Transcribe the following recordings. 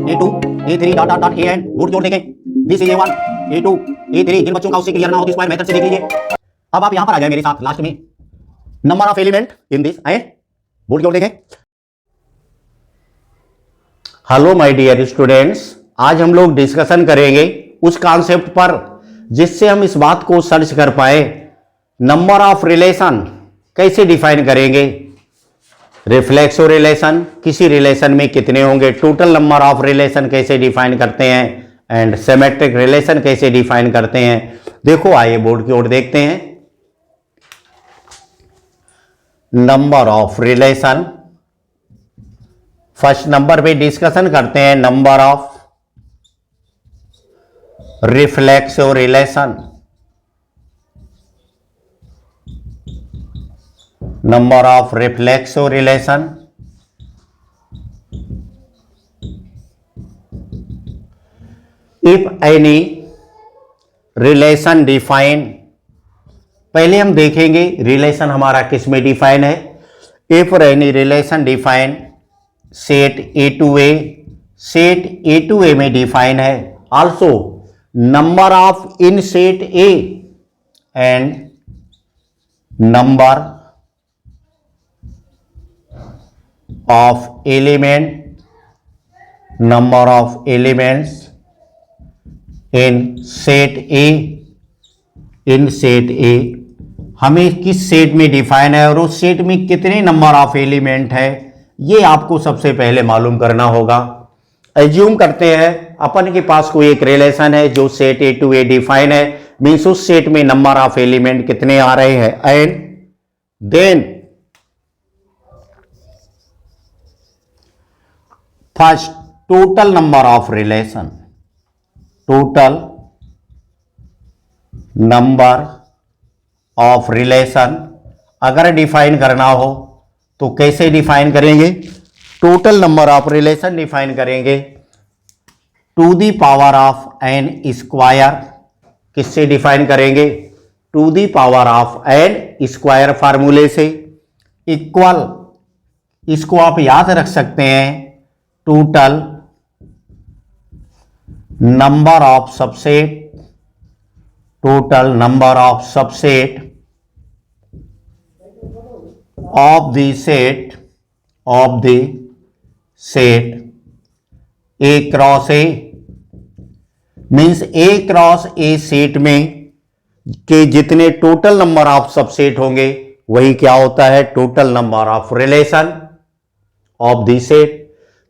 A2 A3 dot dot dot AN board की ओर देखें। This is A1 A2 A3। जिन बच्चों का उससे क्लियर ना हो तो स्क्वायर मेथड से देख लीजिए। अब आप यहां पर आ जाए मेरे साथ लास्ट में, number of element in this आए बोर्ड की ओर देखें। हेलो माय डियर स्टूडेंट्स, आज हम लोग डिस्कशन करेंगे उस कॉन्सेप्ट पर जिससे हम इस बात को सर्च कर पाए नंबर ऑफ रिलेशन कैसे डिफाइन करेंगे। रिफ्लेक्सो रिलेशन, किसी रिलेशन में कितने होंगे, टोटल नंबर ऑफ रिलेशन कैसे डिफाइन करते हैं, एंड सिमेट्रिक रिलेशन कैसे डिफाइन करते हैं। देखो आइए बोर्ड की ओर देखते हैं। Number of relation, first number पे डिस्कशन करते हैं number of reflexive relation. Number of reflexive relation, if any relation define, पहले हम देखेंगे रिलेशन हमारा किस में डिफाइन है। If any relation define set A to A, set A to A में डिफाइन है। Also number of in set A and number of element, number of elements in set A, in set A हमें किस set में define है और उस set में कितने नंबर ऑफ एलिमेंट है, ये आपको सबसे पहले मालूम करना होगा। एज्यूम करते हैं अपन के पास कोई एक रिलेशन है जो set A to A define है, मीन्स उस सेट में नंबर ऑफ एलिमेंट कितने आ रहे हैं, and then first total number of relation, total number of relation अगर डिफाइन करना हो तो कैसे डिफाइन करेंगे। Total number of relation define करेंगे two the power of n square, किससे डिफाइन करेंगे, two the power of n square फार्मूले से। इक्वल, इसको आप याद रख सकते हैं, total number of subset, total number of subset of the set, of the set A cross A, means A cross A set में के जितने टोटल नंबर ऑफ सबसेट होंगे वही क्या होता है, total number of relation of the set.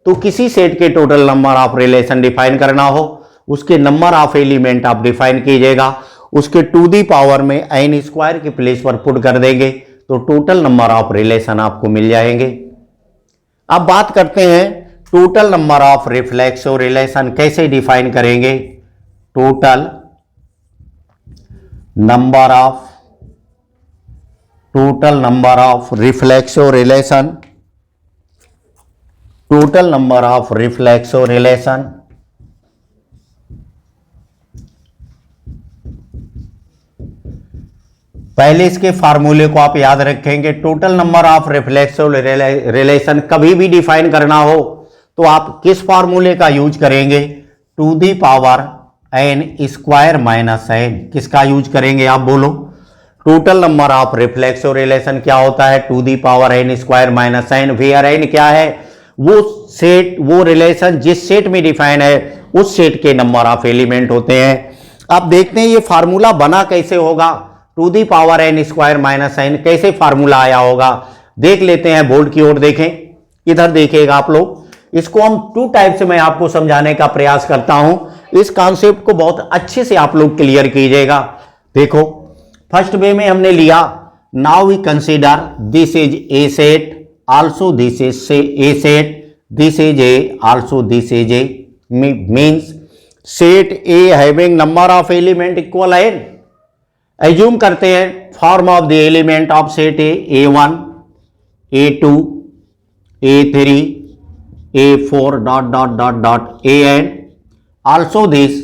तो किसी सेट के total number of relation define करना हो उसके नंबर ऑफ एलिमेंट आप डिफाइन कीजिएगा, उसके टू दी पावर में एन स्क्वायर की प्लेस पर पुट कर देंगे तो टोटल नंबर ऑफ रिलेशन आपको मिल जाएंगे। अब बात करते हैं total number of reflexive relation कैसे डिफाइन करेंगे। Total number of, total number of reflexive relation, total number of reflexive relation, पहले इसके फार्मूले को आप याद रखेंगे। Total number of reflexive relation कभी भी डिफाइन करना हो तो आप किस फार्मूले का यूज करेंगे, two the power n square minus n, किसका यूज करेंगे आप बोलो। Total number of reflexive relation क्या होता है, two the power n square minus n, where n क्या है, वो सेट, वो रिलेशन जिस सेट में डिफाइन है उस सेट के नंबर ऑफ एलिमेंट होते हैं। अब देखते हैं ये फार्मूला बना कैसे होगा, two the power n square minus n कैसे फार्मूला आया होगा, देख लेते हैं। बोर्ड की ओर देखें, इधर देखिएगा आप लोग। इसको हम टू टाइप से मैं आपको समझाने का प्रयास करता हूं, इस कॉन्सेप्ट को बहुत अच्छे से आप लोग क्लियर कीजिएगा। देखो फर्स्ट वे में हमने लिया, now we consider this is a set, also this is a set, this is A, also this is A, means set A having number of element equal n. Assume करते हैं form of the element of set A, A1 A2 A3 A4 dot dot dot dot AN, also this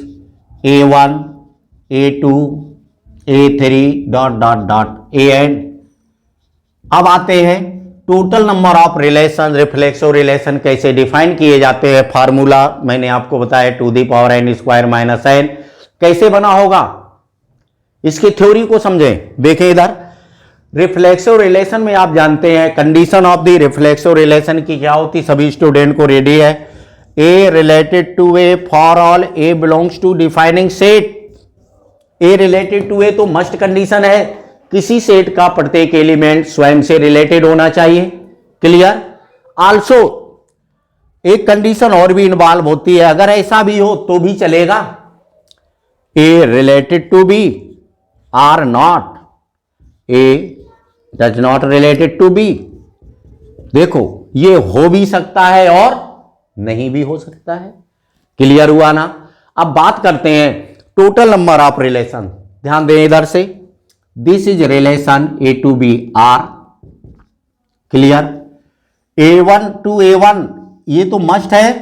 A1 A2 A3 dot dot dot AN। अब आते हैं total number of relation, reflexive relation कैसे define किए जाते हैं, formula मैंने आपको बताया, two the power n square minus n कैसे बना होगा, इसकी थ्योरी को समझें। देखें इधर, रिफ्लेक्सो रिलेशन में आप जानते हैं condition of the reflexive relation की क्या होती, सभी स्टूडेंट को रेडी है। A related to A for all A belongs to defining set. A related to A तो मस्ट कंडीशन है, किसी सेट का प्रत्येक एलिमेंट स्वयं से रिलेटेड होना चाहिए। क्लियर? आल्सो एक कंडीशन और भी इन्वॉल्व होती है, अगर ऐसा भी हो तो भी चलेगा। A related to B are not, A does not related to B. देखो ये हो भी सकता है और नहीं भी हो सकता है। क्लियर हुआ ना? अब बात करते हैं टोटल नंबर ऑफ रिलेशन। ध्यान दें इधर से, this is relation A to B R. Clear? A1 to A1 ये तो मस्ट है,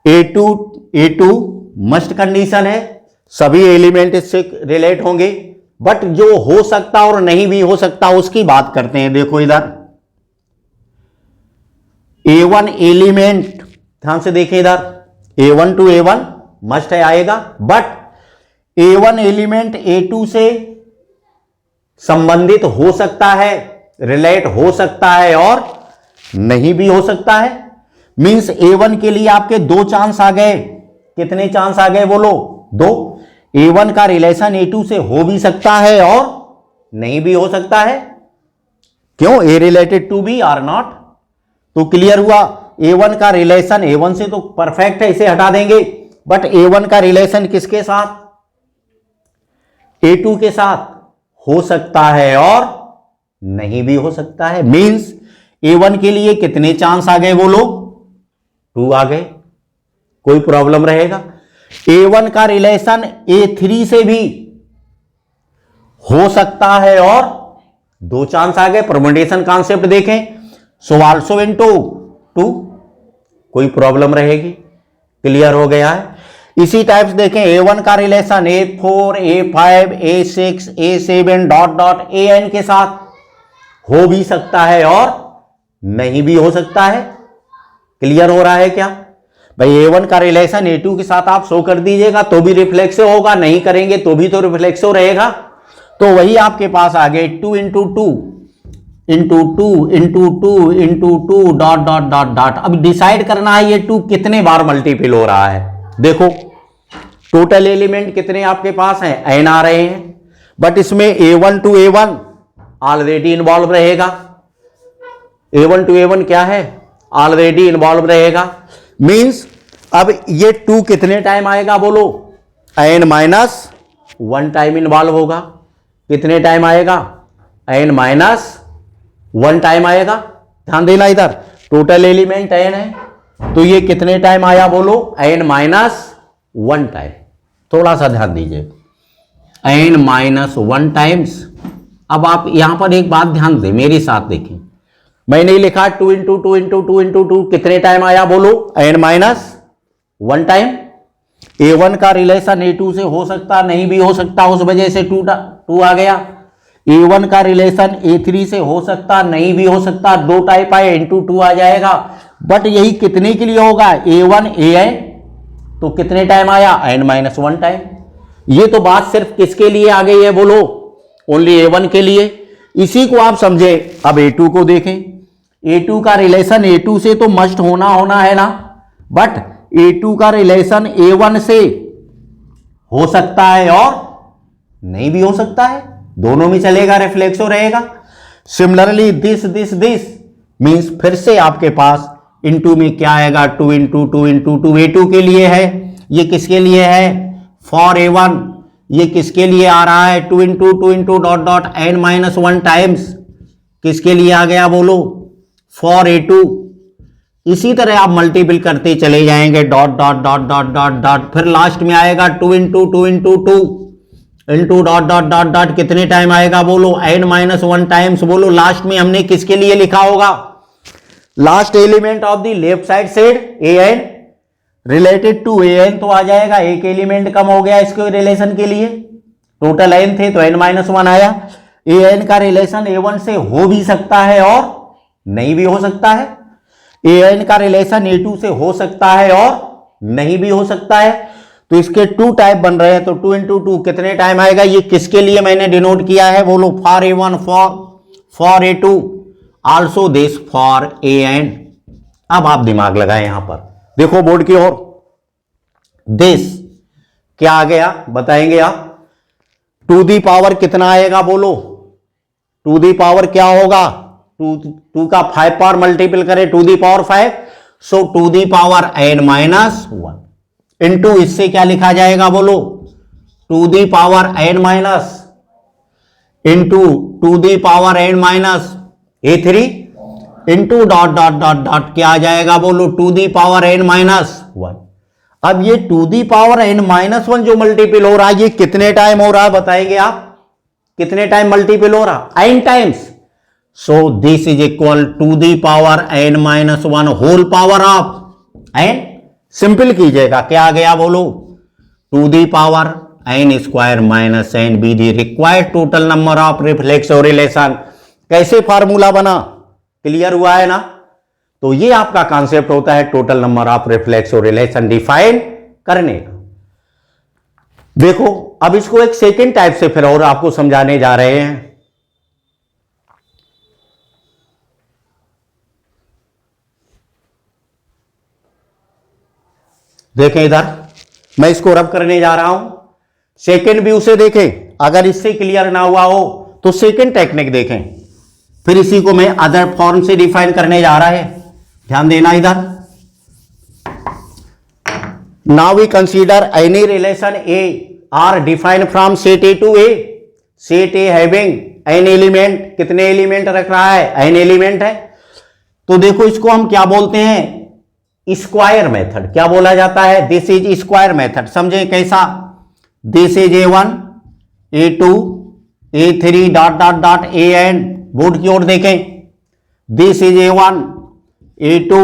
A2 मस्ट कंडीशन है, सभी एलिमेंट इससे रिलेट होंगे। बट जो हो सकता और नहीं भी हो सकता उसकी बात करते हैं। देखो इधर A1 एलिमेंट, ध्यान से देखें इधर, A1 टू A1 मस्ट है आएगा, बट A1 एलिमेंट A2 से संबंधित हो सकता है, रिलेट हो सकता है और नहीं भी हो सकता है। मींस A1 के लिए आपके दो चांस आ गए। कितने चांस आ गए बोलो? दो। A1 का रिलेशन A2 से हो भी सकता है और नहीं भी हो सकता है। क्यों? A related to B are not. तो क्लियर हुआ, A1 का रिलेशन A1 से तो परफेक्ट है, इसे हटा देंगे, बट A1 का रिलेशन किसके साथ? A2 के साथ हो सकता है और नहीं भी हो सकता है। मींस A1 के लिए कितने चांस आ गए बोलो? 2 आ गए। कोई प्रॉब्लम रहेगा? A1 का रिलेशन A3 से भी हो सकता है और 2 चांस आ गए। परम्यूटेशन कॉन्सेप्ट देखें, सो आल्सो इनटू 2, कोई प्रॉब्लम रहेगी? क्लियर हो गया है। इसी टाइप से देखें, A1 का relation A4, A5, A6, A7 dot dot AN के साथ हो भी सकता है और नहीं भी हो सकता है। क्लियर हो रहा है क्या भाई? A1 का रिलेशन A2 के साथ आप शो कर दीजिएगा तो भी रिफ्लेक्सिव होगा, नहीं करेंगे तो भी तो रिफ्लेक्सिव रहेगा। तो वही आपके पास आ गए 2 into 2 into 2 into 2 into 2 dot dot dot dot. अब डिसाइड करना है ये 2 कितने बार मल्टीपल हो रहा है। देखो टोटल एलिमेंट कितने आपके पास हैं? n आ रहे हैं, बट इसमें A1 to A1 already involve रहेगा। A1 टू A1 क्या है? ऑलरेडी इन्वॉल्व रहेगा। मींस अब ये 2 कितने टाइम आएगा बोलो? n माइनस 1 टाइम इन्वॉल्व होगा। कितने टाइम आएगा? n माइनस 1 टाइम आएगा। ध्यान देना इधर, टोटल एलिमेंट n है तो ये कितने टाइम आया बोलो? n minus 1 time. थोड़ा सा ध्यान दीजिए, n माइनस 1 टाइम्स। अब आप यहां पर एक बात ध्यान दें, मेरे साथ देखें, मैंने लिखा 2 इंटू 2 इंटू 2 इंटू 2 कितने टाइम आया बोलो? n minus 1 time. A1 का रिलेशन A2 से हो सकता नहीं भी हो सकता, उस वजह से 2 आ गया। A1 का रिलेशन A3 से हो सकता नहीं भी हो सकता, 2 टाइप आए, इंटू 2 आ जाएगा। बट यही कितने के लिए होगा? A1 AN, तो कितने टाइम आया? n minus 1 time. ये तो बात सिर्फ किसके लिए आ गई है बोलो? ओनली A1 के लिए। इसी को आप समझे। अब A2 को देखें, A2 का रिलेशन A2 से तो मस्ट होना है ना, बट A2 का रिलेशन A1 से हो सकता है और नहीं भी हो सकता है, दोनों में चलेगा, रिफ्लेक्सो रहेगा। सिमिलरली दिस मींस फिर से आपके पास इनटू में क्या आएगा? 2 इंटू 2 इंटू 2 A2 के लिए है। ये किसके लिए है? For A1। ये किसके लिए आ रहा है? 2 into dot dot n minus 1 times. किसके लिए आ गया बोलो? For A2। इसी तरह आप मल्टीपल करते चले जाएंगे, dot dot dot dot dot dot, फिर लास्ट में आएगा 2 into 2 into 2 into dot dot dot dot. कितने टाइम आएगा बोलो? n minus 1 times. बोलो लास्ट में हमने किसके लिए लिखा होगा? Last element of the left side said AN related to AN तो आ जाएगा, एक एलिमेंट कम हो गया इसके रिलेशन के लिए। टोटल n थे तो n माइनस 1 आया। ए एन का रिलेशन ए वन से हो भी सकता है और नहीं भी हो सकता है, ए एन का रिलेशन ए टू से हो सकता है और नहीं भी हो सकता है। तो इसके टू टाइप बन रहे हैं, तो 2 इंटू 2 कितने टाइम आएगा, ये किसके लिए मैंने डिनोट किया है बोलो, for A one, for A two, also this for A n. अब आप दिमाग लगाएं यहां पर, देखो बोर्ड की ओर, दिस क्या आ गया बताएंगे आप, टू दी पावर कितना आएगा बोलो, टू दी पावर क्या होगा, टू का 5 पावर मल्टीपल करें, two the power 5, so two the power n minus 1 into इससे क्या लिखा जाएगा बोलो, two the power n minus into two the power n minus a3 into dot dot dot dot क्या आ जाएगा बोलो, two the power n minus 1। अब ये two the power n minus 1 जो मल्टीपल हो रहा है, ये कितने टाइम हो रहा है बताएंगे आप, कितने टाइम मल्टीपल हो रहा, n times. So this is equal to the power n minus 1 whole power of n। Simple कीजिएगा, क्या आ गया बोलो, two the power n square minus n be the required total number of reflexive relation. कैसे फार्मूला बना, clear हुआ है ना। तो ये आपका कॉन्सेप्ट होता है total number of reflexive relation define करने का। देखो अब इसको एक सेकेंड टाइप से फिर और आपको समझाने जा रहे हैं। देखें इधर, मैं इसको रब करने जा रहा हूं, सेकेंड व्यू से देखें, अगर इससे क्लियर ना हुआ हो तो सेकेंड टेक्निक देखें, फिर इसी को मैं अदर फॉर्म से डिफाइन करने जा रहा है, ध्यान देना इधर। Now we consider any relation a R defined from set A to A, set A having n element, कितने एलिमेंट रख रहा है, एन एलिमेंट है। तो देखो इसको हम क्या बोलते हैं, स्क्वायर मेथड, क्या बोला जाता है, दिस इज स्क्वायर मेथड। समझे कैसा, this is A1 A2 A3 dot dot dot AN, board की ओर देखें, this is A1 A2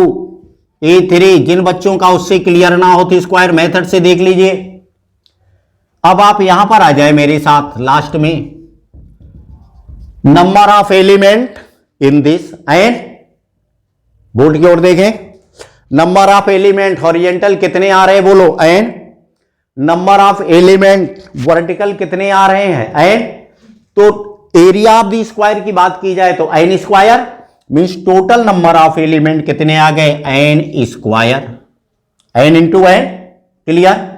A3, जिन बच्चों का उससे क्लियर ना हो तो स्क्वायर मेथड से देख लीजिए। अब आप यहां पर आ जाए मेरे साथ लास्ट में, number of element in this n, board की ओर देखें, नंबर ऑफ एलिमेंट हॉरिजेंटल कितने आ रहे हैं बोलो n, number of element vertical कितने आ रहे हैं n। तो एरिया ऑफ द स्क्वायर की बात की जाए तो n square means total number of element कितने आ गए n square, n into n, clear.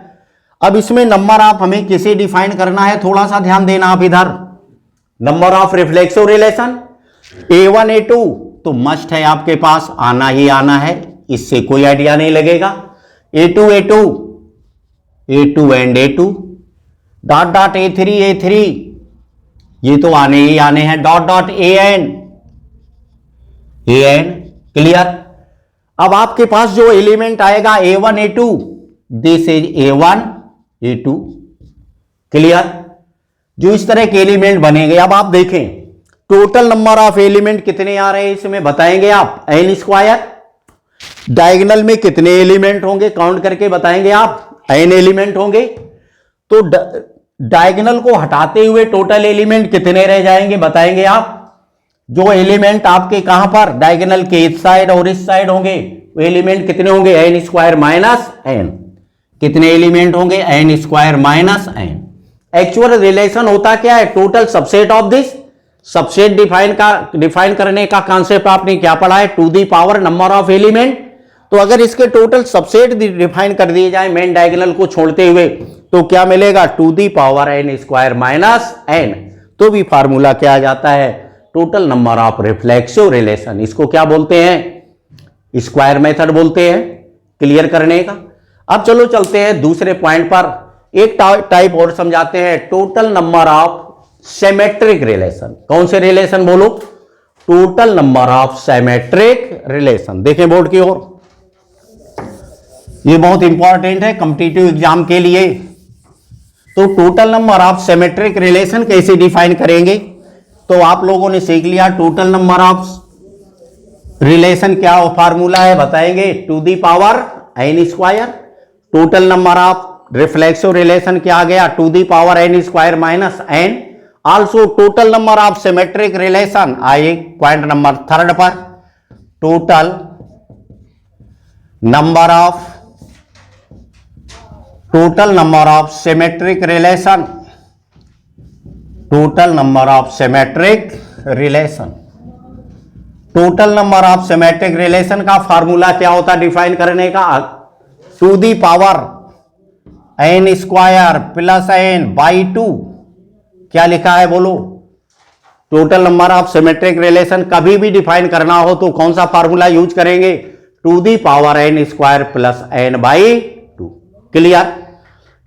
अब इसमें नंबर ऑफ हमें किसे डिफाइन करना है, थोड़ा सा ध्यान देना आप इधर, number of reflexive relation A1 A2 तो मस्ट है आपके पास, आना ही आना है, इससे कोई आइडिया नहीं लगेगा। A2 A2 A2 and A2 dot dot A3 A3 ये तो आने ही आने हैं, dot dot AN AN, clear. अब आपके पास जो एलिमेंट आएगा A1 A2, this is A1 A2, clear. जो इस तरह के एलिमेंट बनेंगे, अब आप देखें टोटल नंबर ऑफ एलिमेंट कितने आ रहे हैं इसमें बताएंगे आप, n स्क्वायर। डायगोनल में कितने एलिमेंट होंगे काउंट करके बताएंगे आप, n एलिमेंट होंगे। तो डायगोनल को हटाते हुए टोटल एलिमेंट कितने रह जाएंगे बताएंगे आप। जो एलिमेंट आपके कहां पर डायगोनल के इस साइड और इस साइड होंगे, वो एलिमेंट कितने होंगे, n स्क्वायर माइनस n, कितने एलिमेंट होंगे, n square minus n। Actual relation होता क्या है, total subset of this, subset define करने का कॉन्सेप्ट आपने क्या पढ़ा है, two the power number of element. तो अगर इसके टोटल सबसेट डिफाइन कर दिए जाए मेन डायगोनल को छोड़ते हुए, तो क्या मिलेगा, two the power n square minus n। तो भी फार्मूला क्या आ जाता है, total number of reflexive relation. इसको क्या बोलते हैं, स्क्वायर मेथड बोलते हैं, क्लियर करने का। अब चलो चलते हैं दूसरे पॉइंट पर, एक टाइप और समझाते हैं, total number of symmetric relation. कौन से रिलेशन बोलो, total number of symmetric relation. देखें बोर्ड की ओर, ये बहुत इंपॉर्टेंट है कॉम्पिटिटिव एग्जाम के लिए। तो total number of symmetric relation कैसे डिफाइन करेंगे, तो आप लोगों ने सीख लिया टोटल नंबर ऑफ रिलेशन क्या फार्मूला है बताएंगे, two the power n square. Total number of reflexive relation क्या आ गया, two the power n square minus n। Also total number of symmetric relation, आइए पॉइंट नंबर 3 पर, total number of symmetric relation, total number of symmetric relation, total number of symmetric relation का formula क्या होता है define करने का? Two the power n square plus n by 2। क्या लिखा है बोलो? Total number of symmetric relation कभी भी डिफाइन करना हो तो कौन सा फार्मूला यूज करेंगे? Two the power n square plus n by 2। Clear?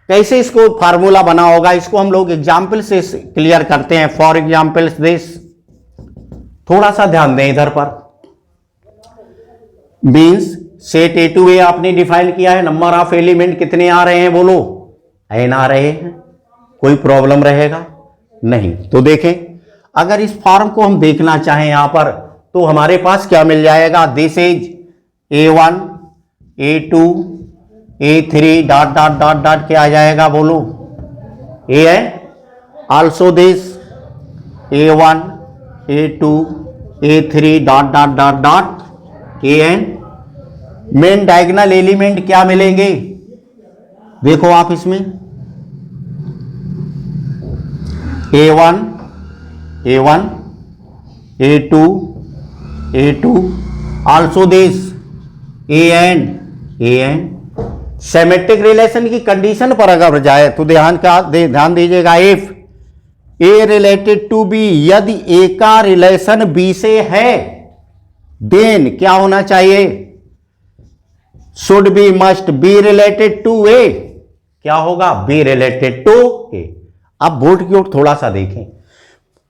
कैसे इसको फार्मूला बना होगा, इसको हम लोग एग्जाम्पल से क्लियर करते हैं। फॉर एग्जाम्पल दिस, थोड़ा सा ध्यान दें इधर पर। मीन्स सेट ए टू ए आपने डिफाइन किया है, नंबर ऑफ एलिमेंट कितने आ रहे हैं बोलो? n आ रहे हैं। कोई प्रॉब्लम रहेगा नहीं? तो देखें, अगर इस फॉर्म को हम देखना चाहें यहां पर तो हमारे पास क्या मिल जाएगा? This is A1 A2 A3 dot dot dot dot क्या आ जाएगा बोलो? ए है। Also this A1 A2 A3 dot dot dot dot AN। Main diagonal element क्या मिलेंगे? देखो आप इसमें A1 A1 A2 A2 also this AN AN। Symmetric relation की कंडीशन पर अगर जाए तो ध्यान दीजिएगा। If A related to B, यदि ए का रिलेशन बी से है, देन क्या होना चाहिए? Should be must be related to A. क्या होगा? B related to A. अब बोर्ड की ओर थोड़ा सा देखें।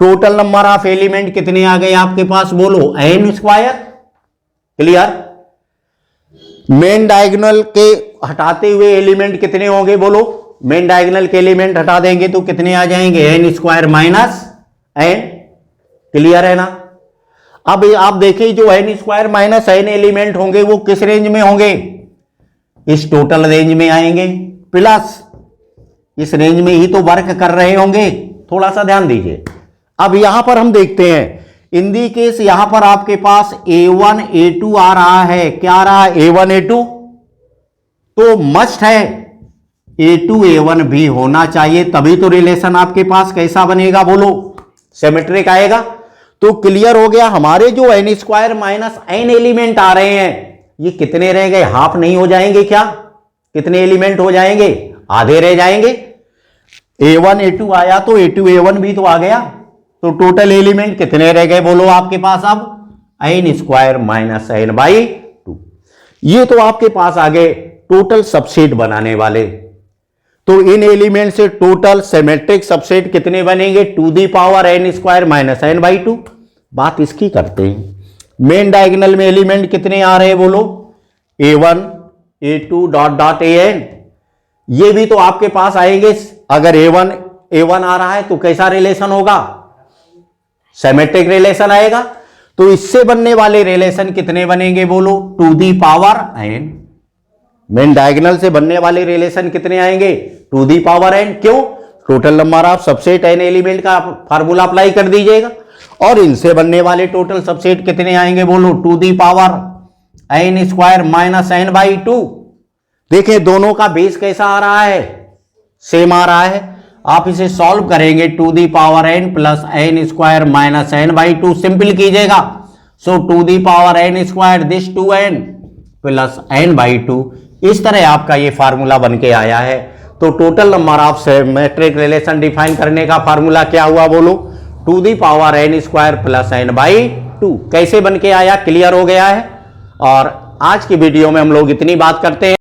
टोटल नंबर ऑफ एलिमेंट कितने आ गए आपके पास बोलो? n square. Clear? Main diagonal के हटाते हुए एलिमेंट कितने होंगे बोलो? मेन डायगोनल के एलिमेंट हटा देंगे तो कितने आ जाएंगे? n square minus n। Clear है ना? अब आप देखिए, जो n square minus n element होंगे वो किस रेंज में होंगे? इस टोटल रेंज में आएंगे, प्लस इस रेंज में ही तो वर्क कर रहे होंगे। थोड़ा सा ध्यान दीजिए। अब यहां पर हम देखते हैं, इन दी केस यहां पर आपके पास A1 A2 आ रहा है। क्या आ रहा है? A1 A2। तो मस्ट है A2 A1 भी होना चाहिए, तभी तो रिलेशन आपके पास कैसा बनेगा बोलो? सिमेट्रिक आएगा। तो क्लियर हो गया, हमारे जो n square minus n element आ रहे हैं ये कितने रह गए? हाफ नहीं हो जाएंगे क्या? कितने एलिमेंट हो जाएंगे? आधे रह जाएंगे। A1 A2 आया तो A2 A1 भी तो आ गया। तो टोटल एलिमेंट कितने रह गए बोलो आपके पास? अब n square minus n by 2। ये तो आपके पास आ गए टोटल सबसेट बनाने वाले। तो इन एलिमेंट से टोटल सिमेट्रिक सबसेट कितने बनेंगे? Two the power n square minus n by 2। बात इसकी करते हैं। मेन डायगोनल में एलिमेंट कितने आ रहे हैं बोलो? A1 A2 dot dot AN। ये भी तो आपके पास आएंगे। अगर A1 आ रहा है तो कैसा रिलेशन होगा? सिमेट्रिक रिलेशन आएगा। तो इससे बनने वाले रिलेशन कितने बनेंगे बोलो? Two the power n। Main diagonal से बनने वाले रिलेशन कितने आएंगे? Two the power n। क्यों? Total number of subset n element का फार्मूला अप्लाई कर दीजिएगा। और इनसे बनने वाले टोटल सबसेट कितने आएंगे बोलो? Two the power n square minus n by 2। देखिए दोनों का बेस कैसा आ रहा है? सेम आ रहा है। आप इसे सॉल्व करेंगे, two the power n plus n square minus n by 2 simple कीजिएगा। So two the power n square this 2n plus n by 2। इस तरह आपका ये फार्मूला बन के आया है। तो total number of symmetric relation define करने का फार्मूला क्या हुआ बोलो? Two the power n square plus n by 2। कैसे बन के आया? क्लियर हो गया है। और आज की वीडियो में हम लोग इतनी बात करते हैं।